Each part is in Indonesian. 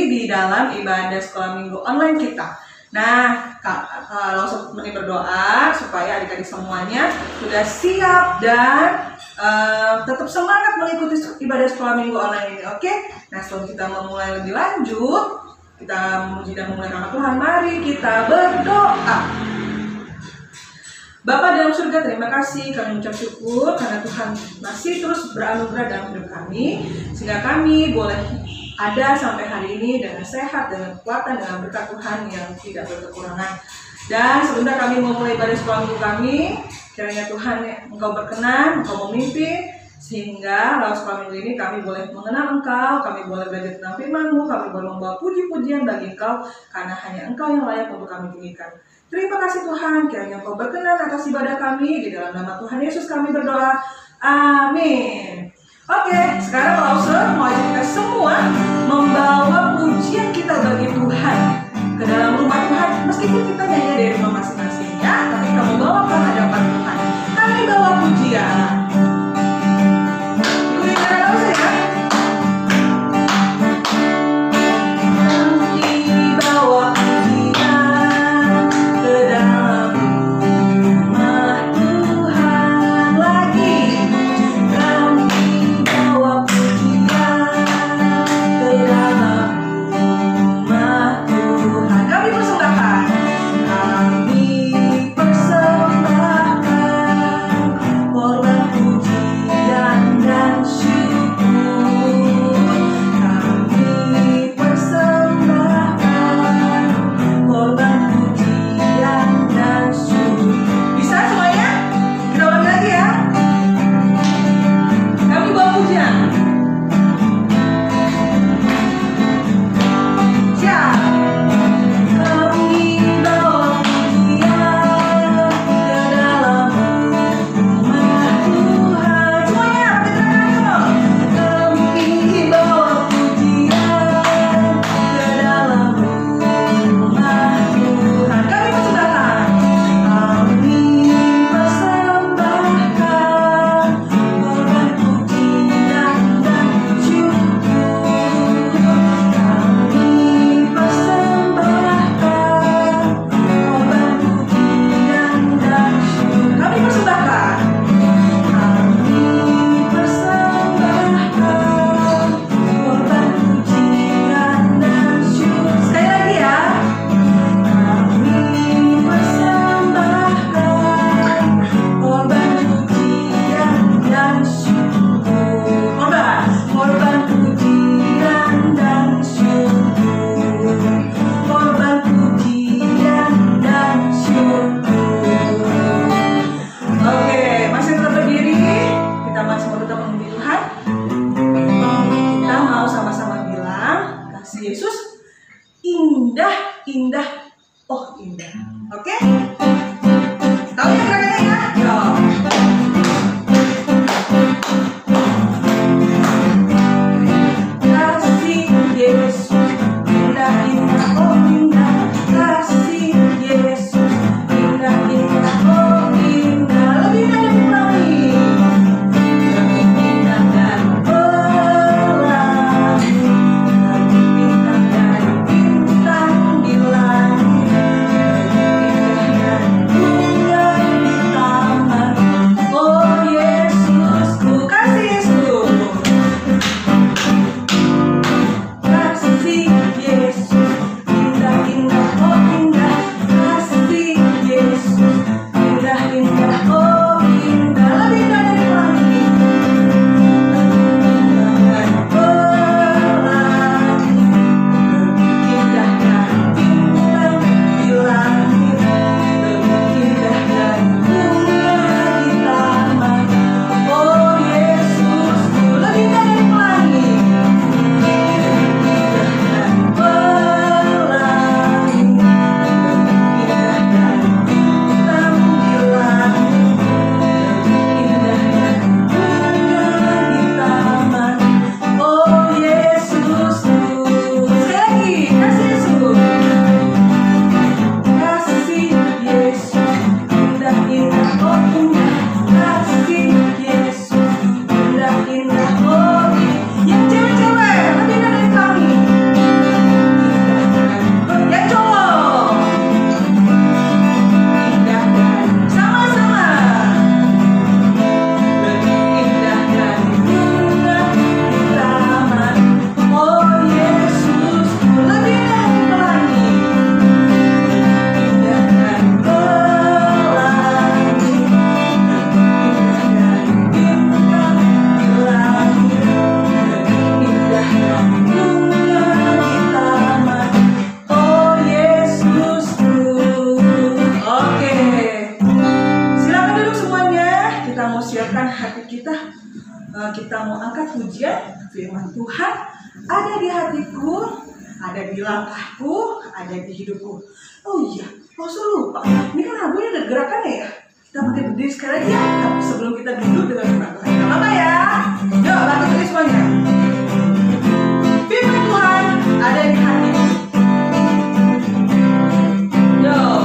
di dalam ibadah sekolah minggu online kita. Nah, langsung berdoa supaya adik-adik semuanya sudah siap dan tetap semangat mengikuti ibadah sekolah minggu online ini. Oke? Nah, sebelum kita memulai lebih lanjut, kita memuji dan memuliakan nama Tuhan, mari kita berdoa. Bapa dalam surga, terima kasih, kami mengucap syukur karena Tuhan masih terus beranugerah dalam hidup kami, sehingga kami boleh ada sampai hari ini dengan sehat, dengan kekuatan, dengan berkat Tuhan yang tidak berkekurangan. Dan sebentar kami memulai ibadah sekolah minggu kami, kiranya Tuhan Engkau berkenan, Engkau memimpin, sehingga lewat sekolah minggu ini kami boleh mengenal Engkau, kami boleh belajar tentang firman-Mu, kami boleh membawa puji-pujian bagi Engkau, karena hanya Engkau yang layak untuk kami tinggikan. Terima kasih Tuhan, kiranya Engkau berkenan atas ibadah kami, di dalam nama Tuhan Yesus kami berdoa, amin. Oke, sekarang Lause mau ajak kita semua membawa pujian kita bagi Tuhan ke dalam rumah Tuhan, meskipun kita nyanyi dari rumah masing-masing ya, tapi kita membawa ke hadapan Tuhan. Kami bawa pujian. Ikuti cara Lause ya. pujian firman Tuhan ada di hatiku, ada di langkahku, ada di hidupku. Oh iya, langsung lupa. Ini kan lagunya ada gerakannya ya. Kita berdiri sekali lagi ya. Tapi sebelum kita duduk dengan firman Tuhan, gak apa-apa ya. Yuk, bantu tulis semuanya. Firman Tuhan ada di hatiku. Yuk.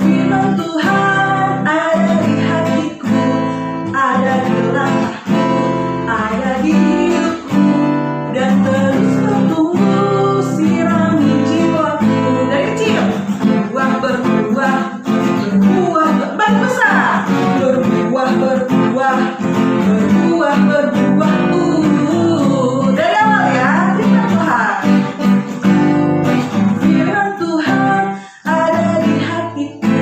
Firman Tuhan ada di hatiku, ada di langkahku, ada di hidupku, dan terus bertumbuh sirami jiwaku. Dari kecil berbuah, banyak besar, berbuah. Dari awal ya, firman Tuhan. Firman Tuhan ada di hatiku,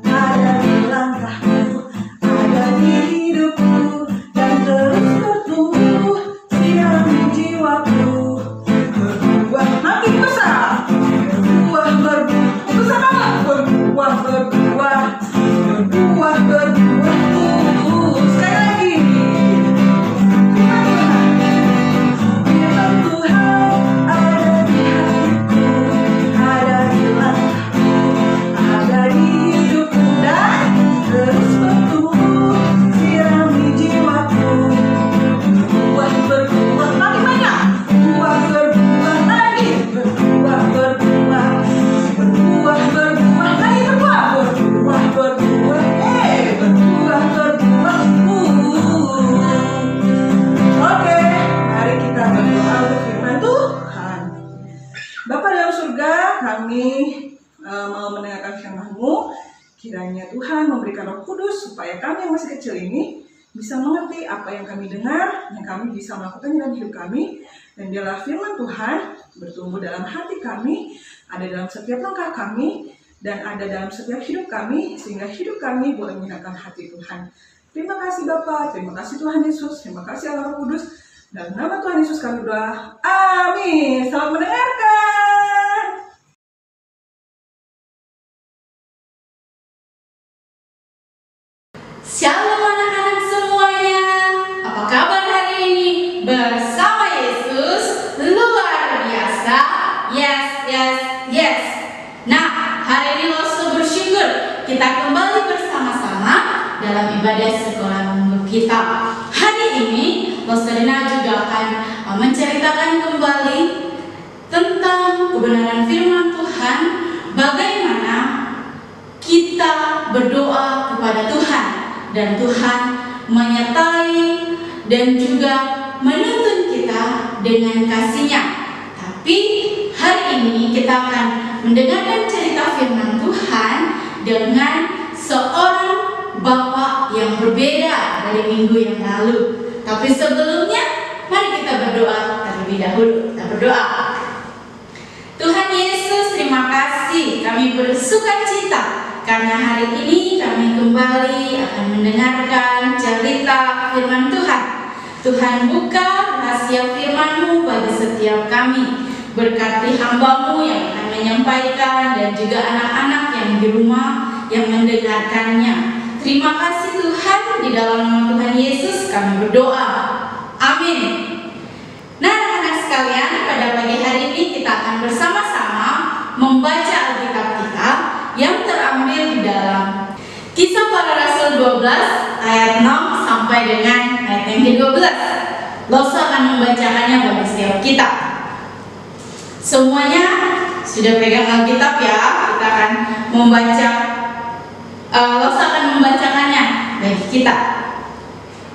ada di langkahku, ada di hidupku, dan terus bertumbuh sirami jiwaku. Berbuah makin besar, berbuah. Besar banget, berbuah. Sekali lagi. Firman Tuhan ada di hatiku, ada di langkahku, ada di hidupku, dan terus bertumbuh sirami jiwaku. Berbuah makin banyak, berbuah lagi, berbuah lagi, berbuah. Oke, mari kita berdoa untuk firman Tuhan. Bapa dalam surga, kami mau mendengarkan firman-Mu. Kiranya Tuhan memberikan Roh Kudus supaya kami yang masih kecil ini bisa mengerti apa yang kami dengar, yang kami bisa melakukan dalam hidup kami. Dan biarlah firman Tuhan bertumbuh dalam hati kami, ada dalam setiap langkah kami, dan ada dalam setiap hidup kami, sehingga hidup kami boleh menyenangkan hati Tuhan. Terima kasih Bapa, terima kasih Tuhan Yesus, terima kasih Allah Roh Kudus. Dalam nama Tuhan Yesus kami berdoa. Amin. Selamat mendengarkan. Shalom anak-anak semuanya. Apa kabar hari ini? Bersama Yesus luar biasa. Yes. Nah, hari ini Loso bersyukur kita kembali bersama-sama dalam ibadah sekolah minggu kita. Hari ini Losterina juga akan menceritakan kembali tentang kebenaran firman Tuhan, bagaimana kita berdoa kepada Tuhan dan Tuhan menyertai dan juga menuntun kita dengan kasih-Nya. Tapi hari ini kita akan mendengarkan cerita firman Tuhan dengan seorang bapak yang berbeda dari minggu yang lalu. Tapi sebelumnya, mari kita berdoa terlebih dahulu. Kita berdoa. Tuhan Yesus, terima kasih. Kami bersuka cita karena hari ini kami kembali akan mendengarkan cerita firman Tuhan. Tuhan, buka rahasia firman-Mu bagi setiap kami. Berkati hamba-Mu yang akan menyampaikan dan juga anak-anak yang di rumah yang mendengarkannya. Terima kasih Tuhan, di dalam nama Tuhan Yesus kami berdoa. Amin. Nah anak-anak sekalian, pada pagi hari ini kita akan bersama-sama membaca Alkitab kita yang terambil di dalam Kisah Para Rasul 12 ayat 6 sampai dengan ayat yang ke-12. Losa akan membacakannya bagi setiap kita. Semuanya sudah pegang Alkitab ya. Kita akan membaca, Losa akan membacakannya bagi kita.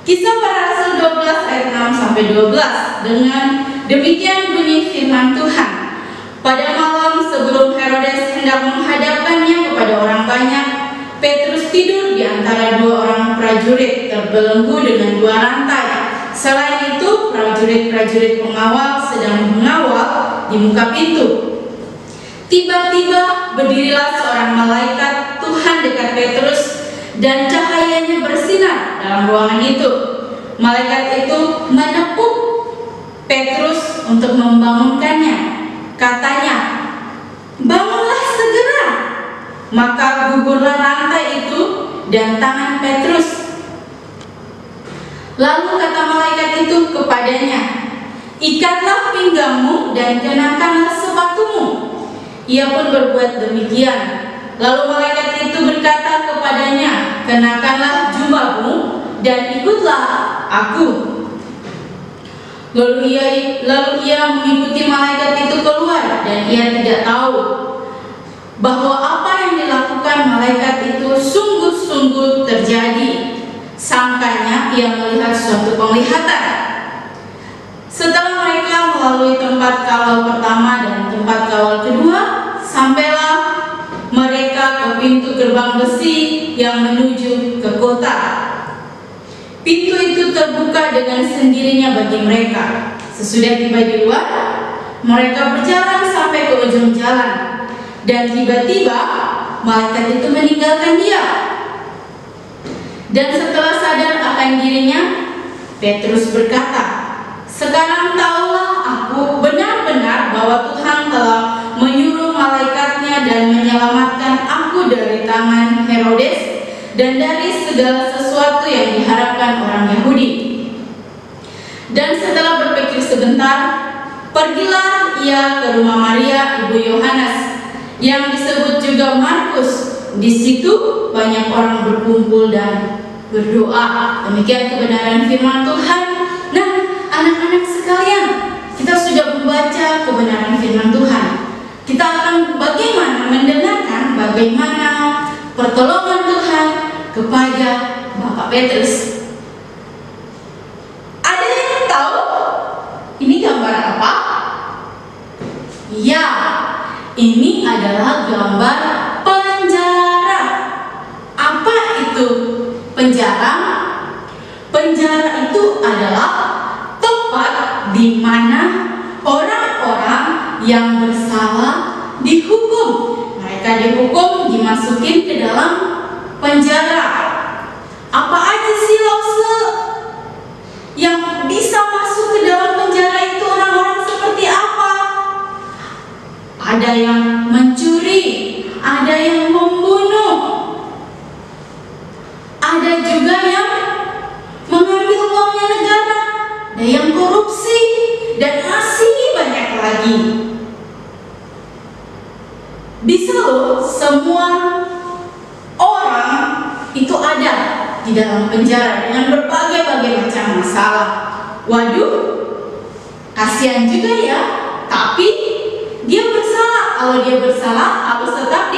Kisah Para Rasul 12 ayat 6 sampai 12. Dengan demikian bunyi firman Tuhan. Pada malam sebelum Herodes hendak menghadapkannya kepada orang banyak, Petrus tidur di antara dua orang prajurit terbelenggu dengan dua rantai. Selain itu, prajurit-prajurit pengawal sedang mengawal di muka pintu. Tiba-tiba berdirilah seorang malaikat Tuhan dekat Petrus dan cahayanya bersinar dalam ruangan itu. Malaikat itu menepuk Petrus untuk membangunkannya. Katanya, "Bangunlah segera." Maka gugurlah rantai itu dan tangan Petrus. Lalu kata malaikat itu kepadanya, ikatlah pinggangmu dan kenakanlah sepatumu. Ia pun berbuat demikian. Lalu malaikat itu berkata kepadanya, kenakanlah jubahmu dan ikutlah aku. Lalu ia mengikuti malaikat itu keluar, dan ia tidak tahu bahwa apa yang dilakukan malaikat itu sungguh-sungguh terjadi. Sangkanya ia melihat suatu penglihatan. Setelah mereka melalui tempat kawal pertama dan tempat kawal kedua, sampailah mereka ke pintu gerbang besi yang menuju ke kota. Pintu itu terbuka dengan sendirinya bagi mereka. Sesudah tiba di luar, mereka berjalan sampai ke ujung jalan, dan tiba-tiba malaikat itu meninggalkan dia. Dan setelah sadar akan dirinya, Petrus berkata, sekarang tahulah aku benar-benar bahwa Tuhan telah menyuruh malaikatnya dan menyelamatkan aku dari tangan Herodes dan dari segala sesuatu yang diharapkan orang Yahudi. Dan setelah berpikir sebentar, pergilah ia ke rumah Maria ibu Yohanes yang disebut juga Markus. Di situ banyak orang berkumpul dan berdoa. Demikian kebenaran firman Tuhan. Nah, anak-anak sekalian, kita sudah membaca kebenaran firman Tuhan. Kita akan bagaimana mendengarkan bagaimana pertolongan Tuhan kepada Bapak Petrus. Ada yang tahu ini gambar apa? Ya, ini adalah gambar penjara. Apa itu penjara? Penjara itu adalah tempat di mana orang-orang yang bersalah dihukum. Mereka dihukum, dimasukin ke dalam penjara. Apa aja sih Lause yang bisa masuk ke dalam penjara itu? Orang-orang seperti apa? Ada yang mencuri, ada yang membunuh, ada juga yang mengambil uangnya negara, ada yang korupsi, dan masih banyak lagi. Bisa loh, semua orang itu ada di dalam penjara dengan berbagai-bagai macam masalah. Waduh, kasihan juga ya. Tapi dia bersalah. Kalau dia bersalah harus tetap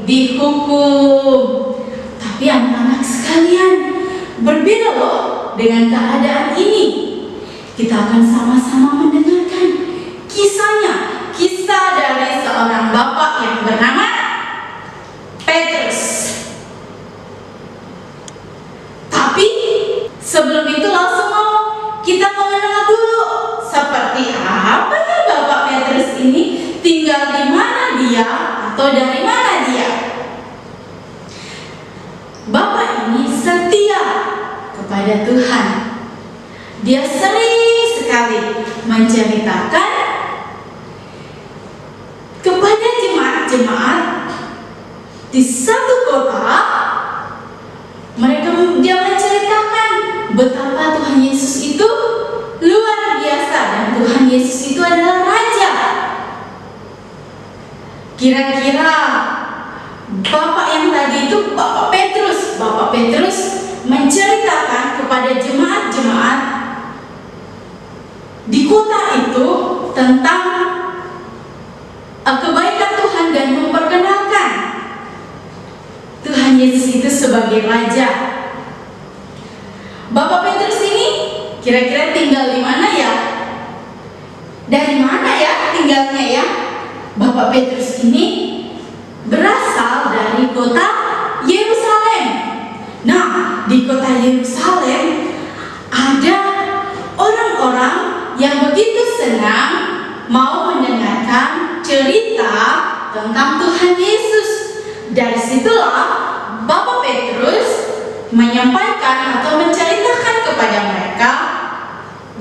dihukum. Tapi anak-anak sekalian, berbeda loh dengan keadaan ini. Kita akan sama-sama mendengarkan kisahnya. Kisah dari seorang bapak yang bernama Petrus. Tapi sebelum itu langsung kita mengenal dulu seperti apa ya Bapak Petrus ini, tinggal di mana dia atau dari mana dia. Bapak ini setia kepada Tuhan. Dia sering sekali menceritakan kepada jemaat-jemaat di satu kota. Dia menceritakan betapa Tuhan Yesus itu luar biasa dan Tuhan Yesus itu adalah Raja. Kira-kira Bapak yang tadi itu Bapak Petrus menceritakan kepada jemaat-jemaat di kota itu tentang kebaikan Tuhan dan memperkenalkan Tuhan Yesus itu sebagai Raja. Bapak Petrus ini kira-kira tinggal di mana ya? Dari mana ya tinggalnya ya? Bapak Petrus ini berasal dari kota Yerusalem. Nah, di kota Yerusalem ada orang-orang yang begitu senang mau mendengarkan cerita tentang Tuhan Yesus. Dari situlah Bapak Petrus menyampaikan atau menceritakan kepada mereka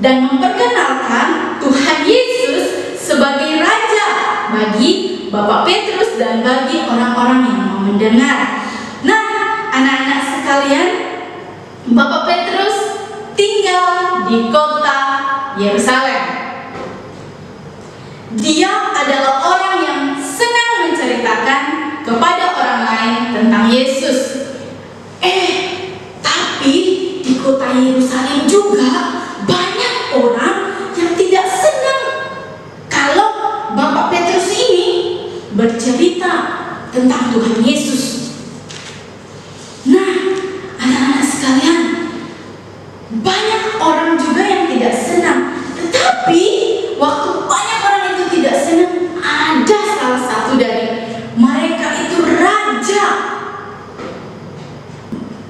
dan memperkenalkan Tuhan Yesus sebagai Raja bagi Bapak Petrus dan bagi orang-orang yang mau mendengar. Nah, anak-anak sekalian, Bapak Petrus tinggal di kota Yerusalem. Dia adalah orang yang senang menceritakan kepada orang lain tentang Yesus. Tapi di kota Yerusalem juga banyak orang yang tidak senang kalau Bapak Petrus ini bercerita tentang Tuhan Yesus. Nah, anak-anak sekalian, banyak orang juga yang tidak senang. Tetapi waktu banyak orang itu tidak senang, ada salah satu dari mereka itu raja.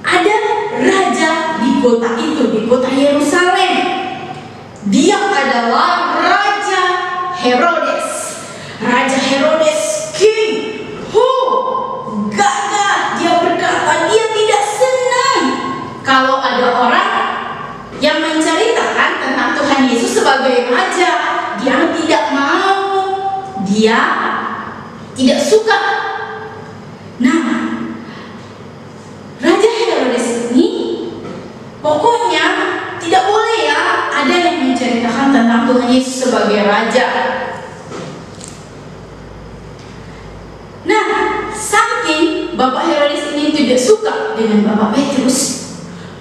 Ada raja di kota itu, di kota Yerusalem. Dia adalah Raja Herodes. Raja Herodes King. Gagah. Dia berkata dia tidak senang kalau ada orang yang menceritakan tentang Tuhan Yesus sebagai raja. Dia tidak mau. Dia tidak suka. Nah, Raja Herodes ini pokoknya tidak boleh ya ada yang menceritakan tentang Tuhan Yesus sebagai raja. Nah, saking Bapak Herodes ini tidak suka dengan Bapak Petrus,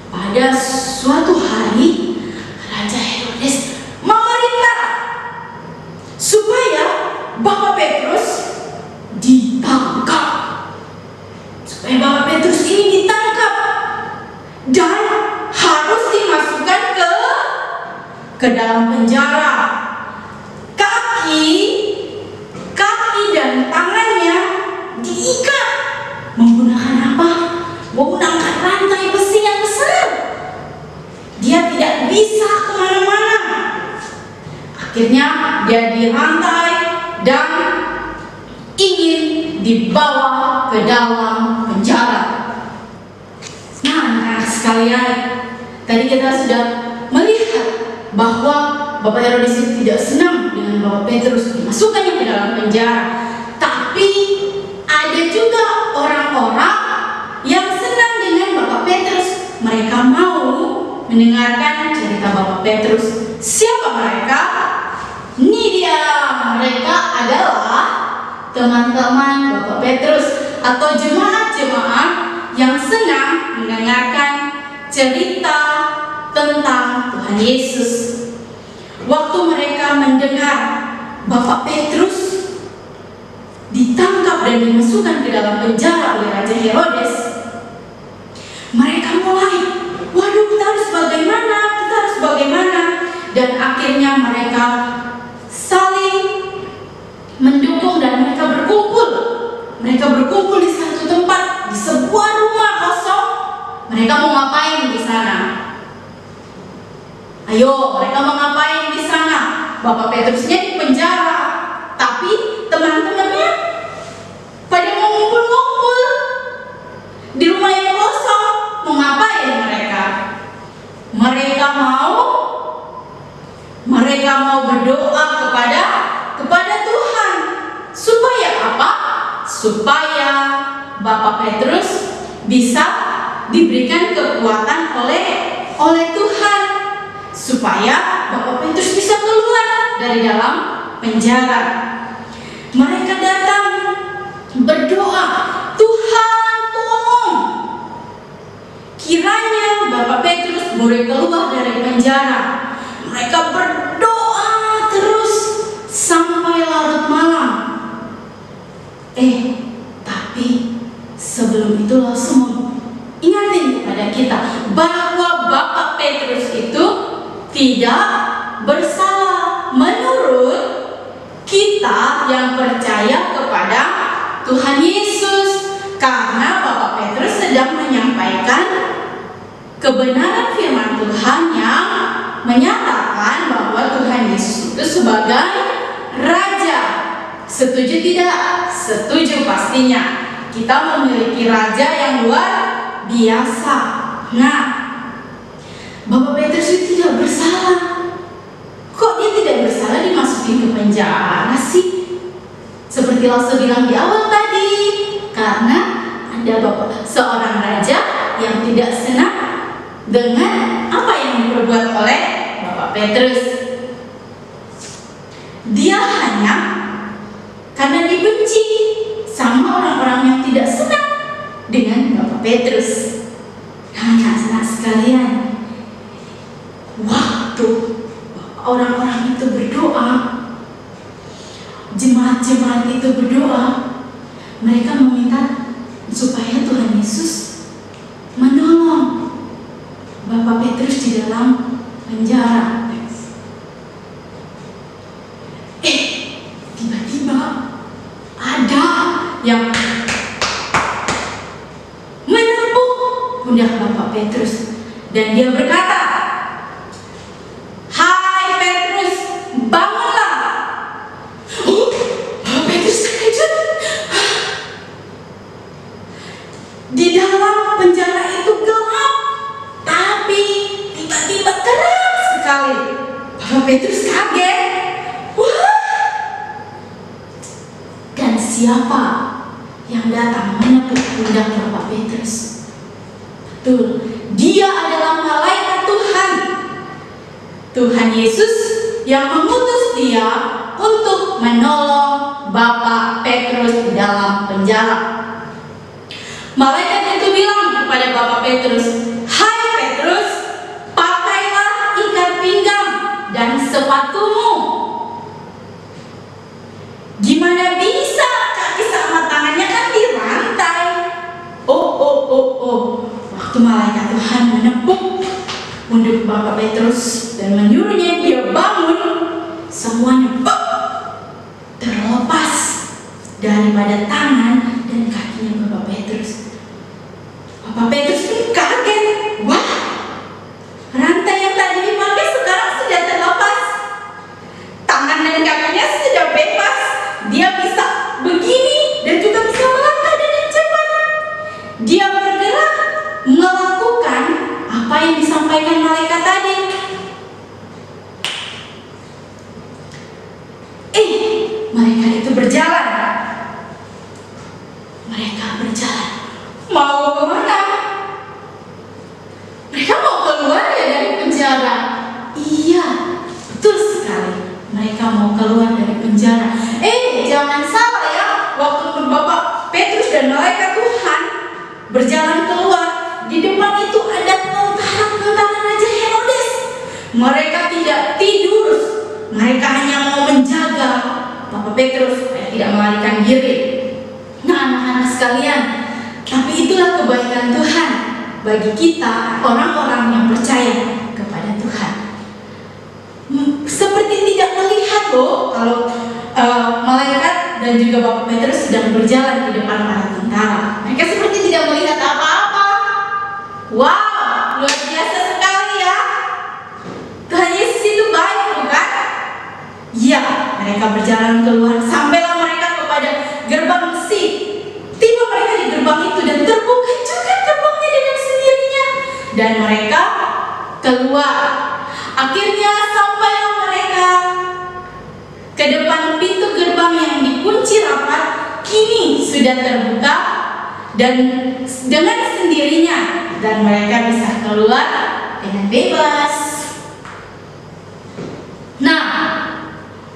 pada suatu hari Raja Herodes memerintah supaya Bapak Petrus ditangkap. Supaya Bapak Petrus ini ditangkap dan harus dimasukkan ke dalam penjara. Kaki dan tangannya diikat. Menggunakan apa? Menggunakan rantai besi yang besar. Dia tidak bisa kemana-mana. Akhirnya dia dirantai dan ingin dibawa ke dalam penjara. Nah, anak-anak sekalian, tadi kita sudah melihat bahwa Bapak Herodes tidak senang dengan Bapak Petrus dimasukkannya ke dalam penjara. Tapi ada juga orang-orang yang senang dengan Bapak Petrus. Mereka mau mendengarkan cerita Bapak Petrus. Siapa mereka? Ini dia. Mereka adalah teman-teman Bapak Petrus atau jemaat-jemaat yang senang mendengarkan cerita tentang Tuhan Yesus. Waktu mereka mendengar Bapak Petrus ditangkap dan dimasukkan ke dalam penjara oleh Raja Herodes, mereka mulai, waduh, kita harus bagaimana? Dan akhirnya mereka saling mendukung dan mereka berkumpul. Mereka berkumpul di satu tempat, di sebuah rumah kosong. Mereka mau ngapain di sana? Ayo, mereka mau ngapain di sana? Bapak Petrusnya di penjara, tapi teman-temannya pada mau ngumpul-ngumpul di rumah yang kosong. Mau ngapain mereka? Mereka mau berdoa kepada Tuhan. Supaya apa? Supaya Bapak Petrus bisa diberikan kekuatan oleh Tuhan, supaya Bapak Petrus bisa keluar dari dalam penjara. Mereka datang berdoa, Tuhan tolong, kiranya Bapak Petrus boleh keluar dari penjara. Mereka berdoa terus sampai larut malam. Tapi sebelum itu langsung ingatin kepada kita bahwa Bapak Petrus itu tidak bersalah menurut kita yang percaya kepada Tuhan Yesus, karena Bapak Petrus sedang menyampaikan kebenaran firman Tuhan yang menyatakan bahwa Tuhan Yesus itu sebagai Raja. Setuju tidak? Setuju pastinya. Kita memiliki Raja yang luar biasa. Nah, Bapak Petrus itu tidak bersalah. Kok dia tidak bersalah dimasukin ke penjara sih? Seperti Lause bilang di awal tadi, karena ada seorang raja yang tidak senang dengan apa yang diperbuat diperbuat oleh Bapak Petrus. Dia hanya karena dibenci sama orang-orang yang tidak senang dengan Bapak Petrus. Nah, anak-anak sekalian, waktu orang-orang itu berdoa, jemaat-jemaat itu berdoa, mereka meminta supaya Tuhan Yesus menolong Bapak Petrus di dalam penjara. Tiba-tiba ada yang menepuk pundak Bapak Petrus dan dia berkata, "Hai Petrus, bangunlah." Bapak Petrus terkejut. Di dalam penjara itu gelap, tapi tiba-tiba terang sekali. Bapak Petrus kaget. Wah! Dan siapa yang datang menepuk pundak Bapak Petrus? Betul, dia adalah malaikat Tuhan. Tuhan Yesus yang mengutus dia untuk menolong Bapak Petrus di dalam penjara. Malaikat itu bilang kepada Bapak Petrus, "Hai Petrus, pakailah ikat pinggang dan sepatumu." Gimana bisa kaki sama tangannya kan di lantai? Waktu malaikat Tuhan menepuk pundak Bapak Petrus dan menyuruhnya dia bangun, semuanya terlepas daripada tangan dan kakinya Bapak Petrus. Bapak Petrus pun kaget. Wah, rantai yang tadi dipakai sekarang sudah terlepas. Tangan dan kakinya sudah bebas. Dia bisa begini dan juga bisa melangkah dengan cepat. Dia bergerak melakukan apa yang disampaikan malaikat tadi. Mereka itu berjalan. Mau kemana? Mereka mau keluar ya dari penjara. Iya, betul sekali. Mereka mau keluar dari penjara. Jangan salah ya. Waktu Bapak Petrus dan malaikat Tuhan berjalan keluar, di depan itu ada tentara Raja Herodes. Mereka tidak tidur. Mereka hanya mau menjaga Bapak Petrus supaya tidak melarikan diri. Nah, anak-anak sekalian, tapi itulah kebaikan Tuhan bagi kita, orang-orang yang percaya kepada Tuhan. Seperti tidak melihat loh kalau malaikat dan juga Bapak Petrus sedang berjalan di depan para tentara. Mereka seperti tidak melihat apa-apa. Wow, luar biasa sekali ya. Tuhan Yesus itu baik, bukan? Ya, mereka berjalan keluar. Sampailah mereka kepada gerbang besi. Tiba mereka di gerbang itu dan terbuka juga gerbangnya dengan sendirinya. Dan mereka keluar. Akhirnya sampailah mereka ke depan pintu gerbang yang dikunci rapat. Kini sudah terbuka dan dengan sendirinya. Dan mereka bisa keluar dengan bebas. Nah,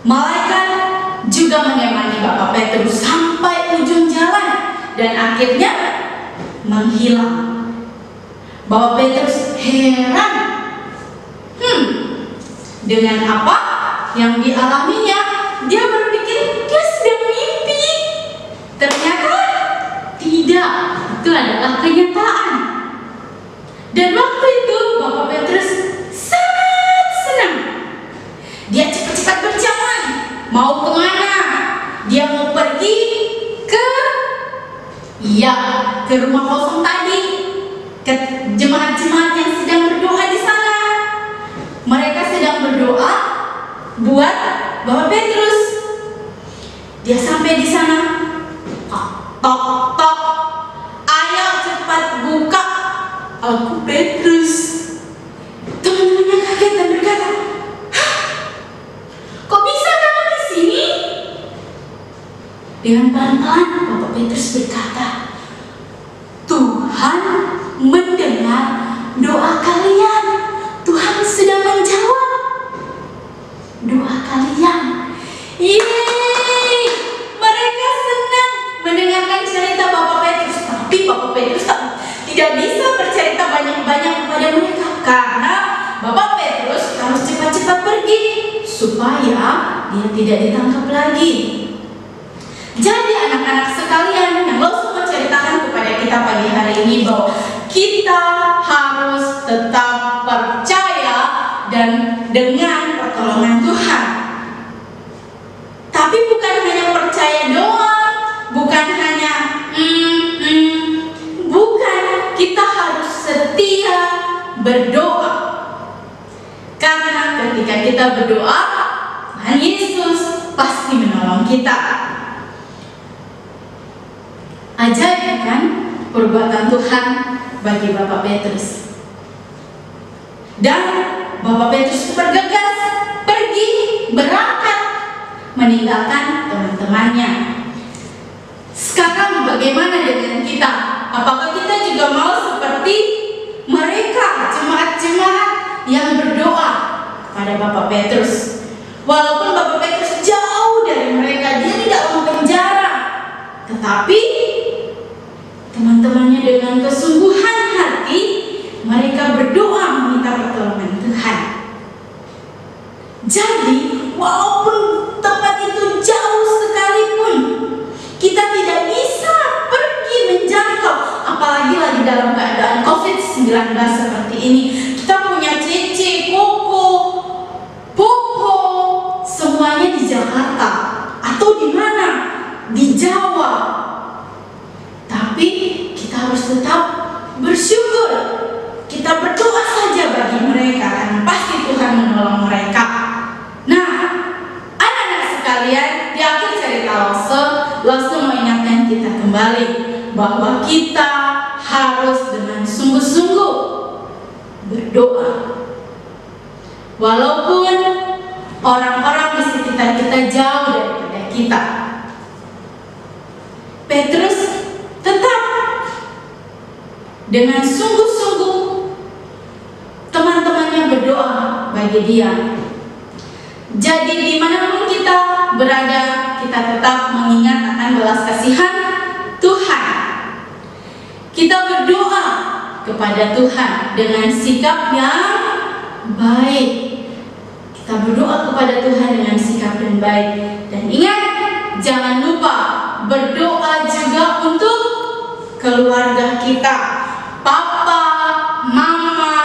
malaikat juga menemani Bapak Petrus sampai ujung jalan dan akhirnya menghilang. Bapak Petrus heran dengan apa yang dialaminya. Dia berpikir dia sedang mimpi. Ternyata tidak, itu adalah kenyataan. Dan waktu itu Bapak Petrus sangat senang. Dia cepat-cepat berjalan. Mau kemana? Dia mau pergi ke rumah kosong tadi, ke jemaat-jemaat yang sedang berdoa di sana. Mereka sedang berdoa buat Bapak Petrus. Dia sampai di sana. Tok tok. Ayo cepat buka. Aku Petrus. Teman-temannya kaget dan berkata, kok bisa kamu di sini? Dengan pelan-pelan Bapak Petrus berkata, Tuhan mendengar doa kalian. Tuhan sedang Yeay, mereka senang mendengarkan cerita Bapak Petrus. Tapi Bapak Petrus tidak bisa bercerita banyak-banyak kepada mereka karena Bapak Petrus harus cepat-cepat pergi supaya dia tidak ditangkap lagi. Jadi anak-anak sekalian, yang Lawson mau ceritakan kepada kita pagi hari ini bahwa kita harus tetap percaya dan dengan pertolongan Tuhan. Tapi bukan hanya percaya doang, bukan hanya bukan, kita harus setia berdoa. Karena ketika kita berdoa, Tuhan Yesus pasti menolong kita. Ajaib kan perbuatan Tuhan bagi Bapak Petrus. Dan Bapak Petrus bergegas pergi, berangkat, meninggalkan teman-temannya. Sekarang bagaimana dengan kita? Apakah kita juga mau seperti mereka, jemaat-jemaat yang berdoa kepada Bapak Petrus? Walaupun Bapak Petrus jauh dari mereka, dia tidak mau penjara, tetapi teman-temannya dengan kesungguhan hati mereka berdoa meminta pertolongan Tuhan. Jadi walaupun tempat itu jauh sekalipun, kita tidak bisa pergi menjangkau, apalagi lagi dalam keadaan COVID-19 seperti ini. Kita punya Cece, Koko, Popo, semuanya di Jakarta atau di mana? Di Jawa. Tapi kita harus tetap bersyukur. Kita berdoa saja bagi mereka karena pasti Tuhan menolong mereka. Nah, anak-anak sekalian, di akhir cerita Lawson mengingatkan kita kembali bahwa kita harus dengan sungguh-sungguh berdoa. Walaupun orang-orang di sekitar kita jauh daripada kita, Petrus tetap dengan sungguh-sungguh teman-temannya berdoa bagi dia. Jadi dimanapun kita berada, kita tetap mengingat akan belas kasihan Tuhan. Kita berdoa kepada Tuhan dengan sikap yang baik. Kita berdoa kepada Tuhan dengan sikap yang baik. Dan ingat, jangan lupa berdoa juga untuk keluarga kita, papa, mama,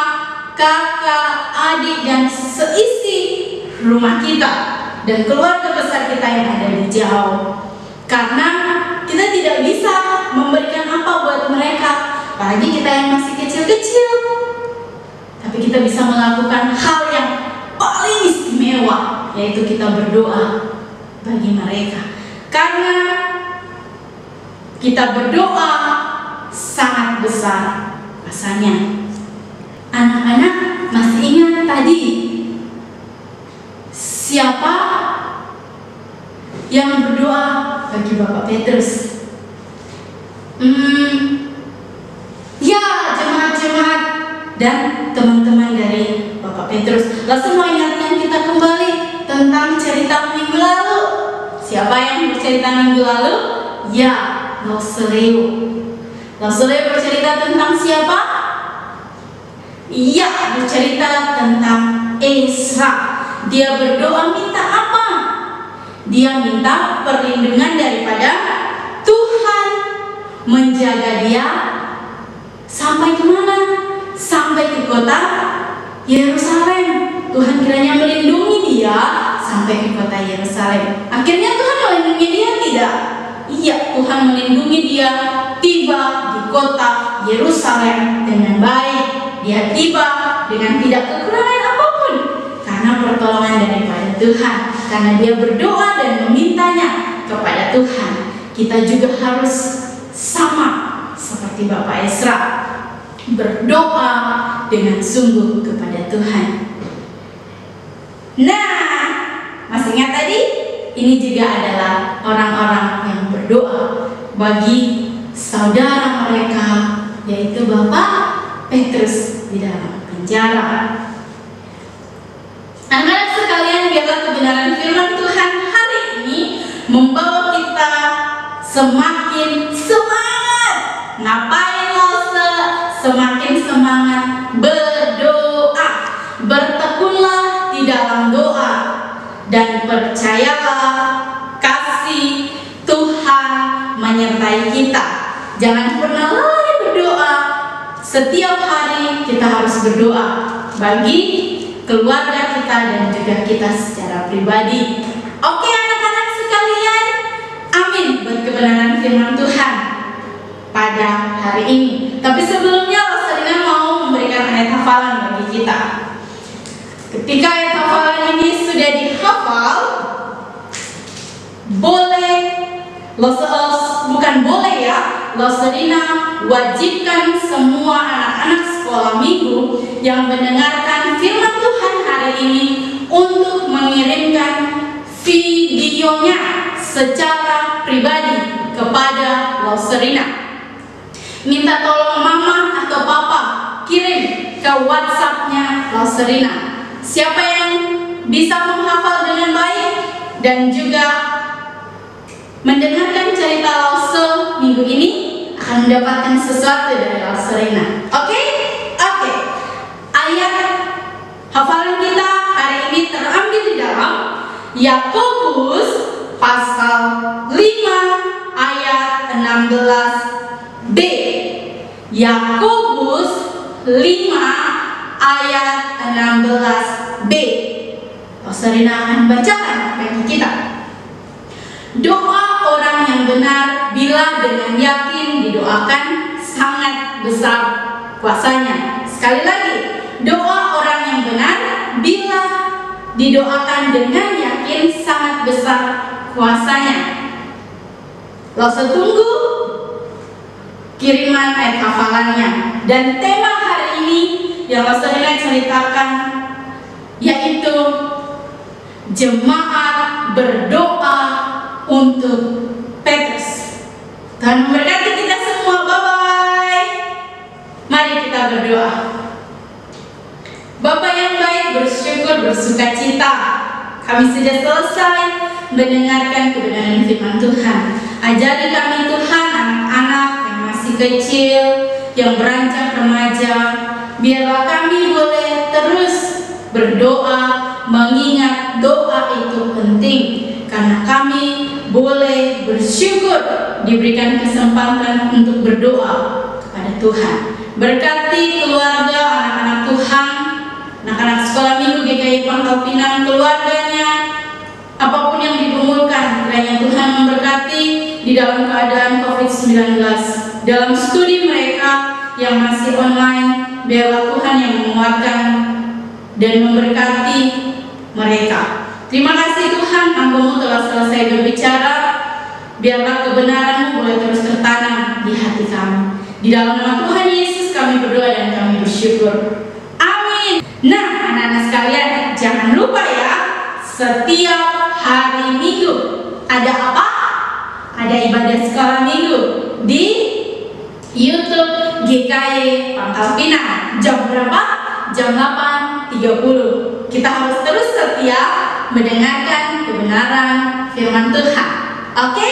kakak, adik, dan seisi rumah kita dan keluarga besar kita yang ada di jauh. Karena kita tidak bisa memberikan apa buat mereka, apalagi kita yang masih kecil-kecil. Tapi kita bisa melakukan hal yang paling istimewa, yaitu kita berdoa bagi mereka. Karena kita berdoa sangat besar rasanya. Anak-anak masih ingat tadi siapa yang berdoa bagi Bapak Petrus? Ya, jemaat-jemaat dan teman-teman dari Bapak Petrus. Langsung mau ingatkan kita kembali tentang cerita minggu lalu. Siapa yang bercerita minggu lalu? Ya, Lauseleo. Lauseleo bercerita tentang siapa? Iya, bercerita tentang Esra. Dia berdoa minta apa? Dia minta perlindungan daripada Tuhan, menjaga dia sampai kemana? Sampai ke kota Yerusalem. Tuhan kiranya melindungi dia sampai ke kota Yerusalem. Akhirnya Tuhan melindungi dia tidak? Iya, Tuhan melindungi dia tiba di kota Yerusalem dengan baik. Dia tiba dengan tidak kekurangan apapun karena pertolongan daripada Tuhan. Karena dia berdoa dan memintanya kepada Tuhan. Kita juga harus sama seperti Bapak Esra, berdoa dengan sungguh kepada Tuhan. Nah, masih ingat tadi? Ini juga adalah orang-orang yang berdoa bagi saudara mereka, yaitu Bapak Petrus di dalam penjara. Anak-anak sekalian, biarlah kebenaran firman Tuhan hari semakin semangat. Ngapain lo semakin semangat? Berdoa. Bertekunlah di dalam doa dan percayalah kasih Tuhan menyertai kita. Jangan pernah lalai berdoa. Setiap hari kita harus berdoa bagi keluarga kita dan juga kita secara pribadi. Oke anak-anak sekalian, amin buat kebenaran firman Tuhan pada hari ini. Tapi sebelumnya Rosalina mau memberikan ayat hafalan bagi kita. Ketika ayat hafalan ini sudah dihafal, Rosalina wajibkan semua anak-anak sekolah minggu yang mendengarkan firman Tuhan hari ini untuk mengirimkan videonya secara pribadi kepada Rosalina. Minta tolong mama atau papa kirim ke WhatsApp-nya Rosalina. Siapa yang bisa menghafal dengan baik dan juga mendengarkan cerita Lause minggu ini akan mendapatkan sesuatu dari Rosalina. Oke? Ayat hafalan kita hari ini terambil di dalam Yakobus pasal 5 ayat 16b. Yakobus 5 ayat 16b. Rosalina akan bacakan bagi kita. Doa orang yang benar bila dengan yakin didoakan sangat besar kuasanya. Sekali lagi, doa orang yang benar bila didoakan dengan yakin sangat besar kuasanya. Langsung tunggu kiriman ayat hafalannya. Dan tema hari ini yang Rosalina ceritakan yaitu jemaat berdoa untuk Petrus. Tuhan memberkati kita semua. Bye-bye. Mari kita berdoa. Bapa yang baik, bersyukur, bersukacita kami sudah selesai mendengarkan kebenaran firman Tuhan. Ajari kami Tuhan, anak-anak yang masih kecil, yang beranjak remaja, biarlah kami boleh terus berdoa, mengingat doa itu penting, karena kami boleh bersyukur diberikan kesempatan untuk berdoa kepada Tuhan. Berkati keluarga anak-anak Tuhan, anak-anak sekolah minggu GKI Pangkal Pinang, keluarganya, apapun yang diperlukan, kiranya Tuhan memberkati di dalam keadaan COVID-19, dalam studi mereka yang masih online. Biarlah Tuhan yang menguatkan dan memberkati mereka. Terima kasih Tuhan, Hamba-Mu telah selesai berbicara. Biarlah kebenaran-Mu boleh terus tertanam di hati kami. Di dalam nama Tuhan Yesus kami berdoa dan kami bersyukur. Amin. Nah, anak-anak sekalian, jangan lupa ya, setiap hari Minggu ada apa? Ada ibadah sekolah minggu di YouTube GKI Pangkal Pinang. Jam berapa? Jam 8.30. Kita harus terus setia mendengarkan kebenaran firman Tuhan. Oke?